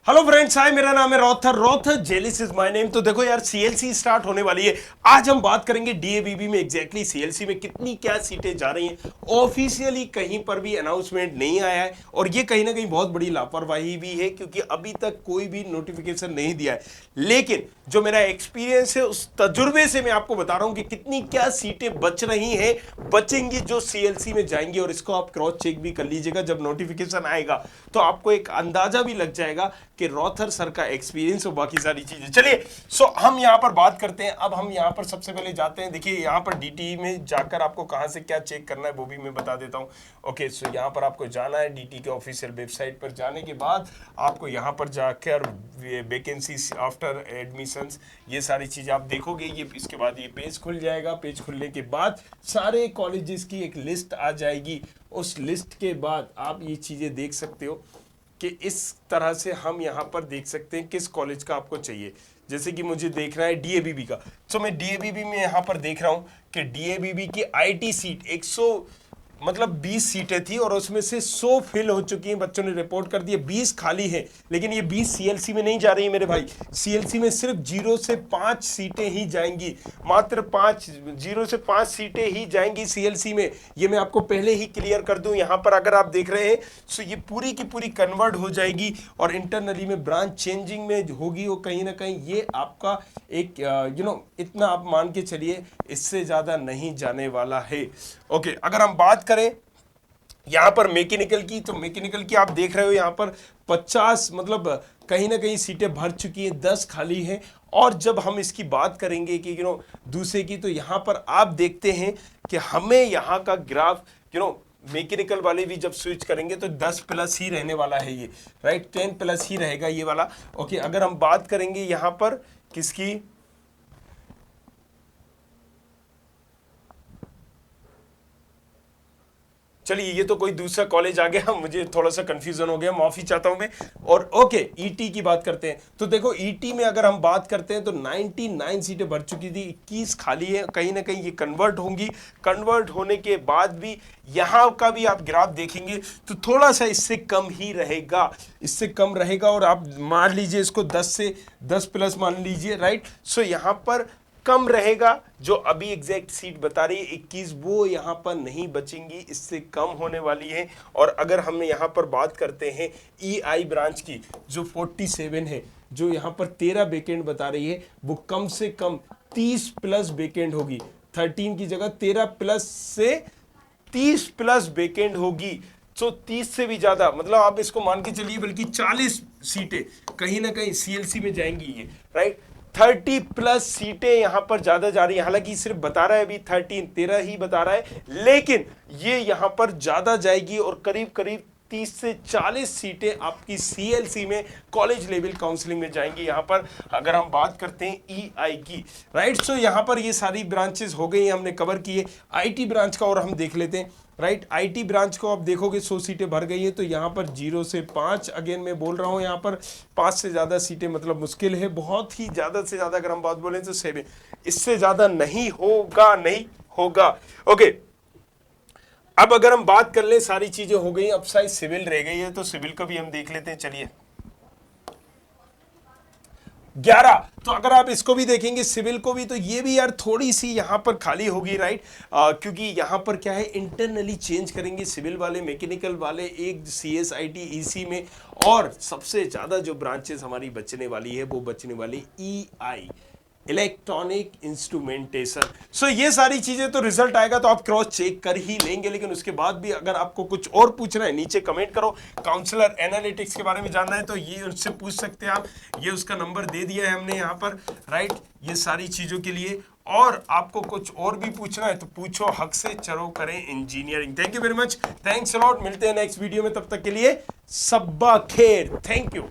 Hello friends, हाय, मेरा नाम है रॉथर। रॉथर जेलिस इज माय नेम। तो देखो यार, सीएलसी स्टार्ट होने वाली है। आज हम बात करेंगे डीएबीबी में एग्जैक्टली सीएलसी में कितनी क्या सीटें जा रही हैं। ऑफिशियली कहीं पर भी अनाउंसमेंट नहीं आया है और ये कहीं ना कहीं बहुत बड़ी लापरवाही भी है क्योंकि अभी तक कोई भी नोटिफिकेशन नहीं दिया है। लेकिन जो मेरा एक्सपीरियंस है उस तजुर्बे से मैं आपको बता रहा हूं कि कितनी क्या सीटें बच रही हैं, बचेंगी जो सीएलसी में जाएंगी। और इसको आप क्रॉस चेक भी कर लीजिएगा, जब नोटिफिकेशन आएगा तो आपको एक अंदाजा भी लग जाएगा कि रॉथर सर का एक्सपीरियंस और बाकी सारी चीजें। चलिए, हम यहां पर बात करते हैं। अब हम यहां पर सबसे पहले जाते हैं। देखिए, यहां पर डीटी में जाकर आपको कहां से क्या चेक करना है वो भी मैं बता देता हूं। ओके, सो यहां पर आपको जाना है डीटी के ऑफिशियल वेबसाइट पर। जाने के बाद आपको यहां पर जाकर वैकेंसी आफ्टर एडमिशंस, ये सारी चीजें आप देखोगे। ये इसके बाद ये पेज खुल जाएगा। पेज खुलने के बाद सारे कॉलेजेस की एक लिस्ट आ जाएगी। उस लिस्ट के बाद आप ये चीजें देख सकते हो कि इस तरह से हम यहाँ पर देख सकते हैं किस कॉलेज का आपको चाहिए। जैसे कि मुझे देखना है डीएबीबी का, तो मैं डीएबीबी में यहाँ पर देख रहा हूँ कि डीएबीबी की आईटी सीट 20 सीटें थी और उसमें से 100 फिल हो चुकी हैं। बच्चों ने रिपोर्ट कर दिए, 20 खाली है। लेकिन ये 20 सीएलसी में नहीं जा रही है मेरे भाई। सीएलसी में सिर्फ 0 से 5 सीटें ही जाएंगी, मात्र 0 से 5 सीटें ही जाएंगी सीएलसी में। ये मैं आपको पहले ही क्लियर कर दूं। यहाँ पर अगर आप देख रहे हैं तो ये पूरी की पूरी कन्वर्ट हो जाएगी और इंटरनली में ब्रांच चेंजिंग में होगी। और कहीं ना कहीं ये आपका एक इतना आप मान के चलिए, इससे ज़्यादा नहीं जाने वाला है। ओके, अगर हम बात करें यहां पर मैकेनिकल की, तो मैकेनिकल की आप देख रहे हो यहां पर 50 कहीं ना कहीं सीटें भर चुकी हैं, 10 खाली हैं। और जब हम इसकी बात करेंगे कि दूसरे की, तो यहां पर आप देखते हैं कि हमें यहां का ग्राफ मैकेनिकल वाले भी जब स्विच करेंगे तो 10 प्लस ही रहने वाला है ये, राइट। 10 प्लस ही रहेगा ये वाला। ओके, अगर हम बात करेंगे यहां पर किसकी, चलिए ये तो कोई दूसरा कॉलेज आ गया, मुझे थोड़ा सा कंफ्यूजन हो गया, माफी चाहता हूं मैं। और ओके, ईटी की बात करते हैं। तो देखो ईटी में अगर हम बात करते हैं तो 99 सीटें भर चुकी थी, 21 खाली है। कहीं ना कहीं ये कन्वर्ट होंगी। कन्वर्ट होने के बाद भी यहां का भी आप ग्राफ देखेंगे तो थोड़ा सा इससे कम ही रहेगा, इससे कम रहेगा। और आप मान लीजिए इसको 10 प्लस मान लीजिए, राइट। सो यहां पर कम रहेगा। जो अभी एग्जैक्ट सीट बता रही है 21, वो यहाँ पर नहीं बचेंगी, इससे कम होने वाली है। और अगर हम यहाँ पर बात करते हैं ईआई ब्रांच की, जो 47 है, जो यहाँ पर 13 वैकेंट बता रही है, वो कम से कम 30 प्लस वैकेंट होगी। 13 की जगह 13 प्लस से 30 प्लस वैकेंट होगी। तो 30 से भी ज्यादा, आप इसको मान के चलिए बल्कि 40 सीटें कहीं ना कहीं सीएलसी में जाएंगी ये, राइट। 30 प्लस सीटें यहां पर ज्यादा जा रही है। हालांकि सिर्फ बता रहा है अभी 13 ही बता रहा है, लेकिन ये यहां पर ज्यादा जाएगी और करीब करीब 30 से 40 सीटें आपकी सीएलसी में कॉलेज लेवल काउंसलिंग में जाएंगी। यहां पर अगर हम बात करते हैं ईआई की, राइट। सो यहां पर ये सारी ब्रांचेस हो गई, हमने कवर किए। आईटी ब्रांच का और हम देख लेते हैं, राइट। आईटी ब्रांच को आप देखोगे 100 सीटें भर गई है। तो यहाँ पर 0 से 5, अगेन मैं बोल रहा हूँ, यहाँ पर 5 से ज़्यादा सीटें मुश्किल है। बहुत ही ज़्यादा से ज़्यादा अगर हम बात बोलें तो 7, इससे ज़्यादा नहीं होगा, नहीं होगा। ओके, अब अगर हम बात कर ले, सारी चीज़ें हो गई, अब शायद सिविल रह गई है, तो सिविल का भी हम देख लेते हैं। चलिए 11, तो अगर आप इसको भी देखेंगे सिविल को भी, तो ये भी यार थोड़ी सी यहां पर खाली होगी, राइट। क्योंकि यहां पर क्या है, इंटरनली चेंज करेंगे सिविल वाले, मैकेनिकल वाले एक सीएसआईटी ईसी में। और सबसे ज्यादा जो ब्रांचेस हमारी बचने वाली है वो बचने वाली ईआई, इलेक्ट्रॉनिक इंस्ट्रूमेंटेशन। सो ये सारी चीजें तो रिजल्ट आएगा तो आप क्रॉस चेक कर ही लेंगे। लेकिन उसके बाद भी अगर आपको कुछ और पूछना है नीचे कमेंट करो। काउंसलर एनालिटिक्स के बारे में जानना है तो ये उनसे पूछ सकते हैं आप, ये उसका नंबर दे दिया है हमने यहाँ पर, राइट। ये सारी चीजों के लिए और आपको कुछ और भी पूछना है तो पूछो, हक से चलो करें engineering. Thank you very much, thanks a lot. मिलते हैं नेक्स्ट वीडियो में, तब तक के लिए सब्बा खैर, थैंक यू।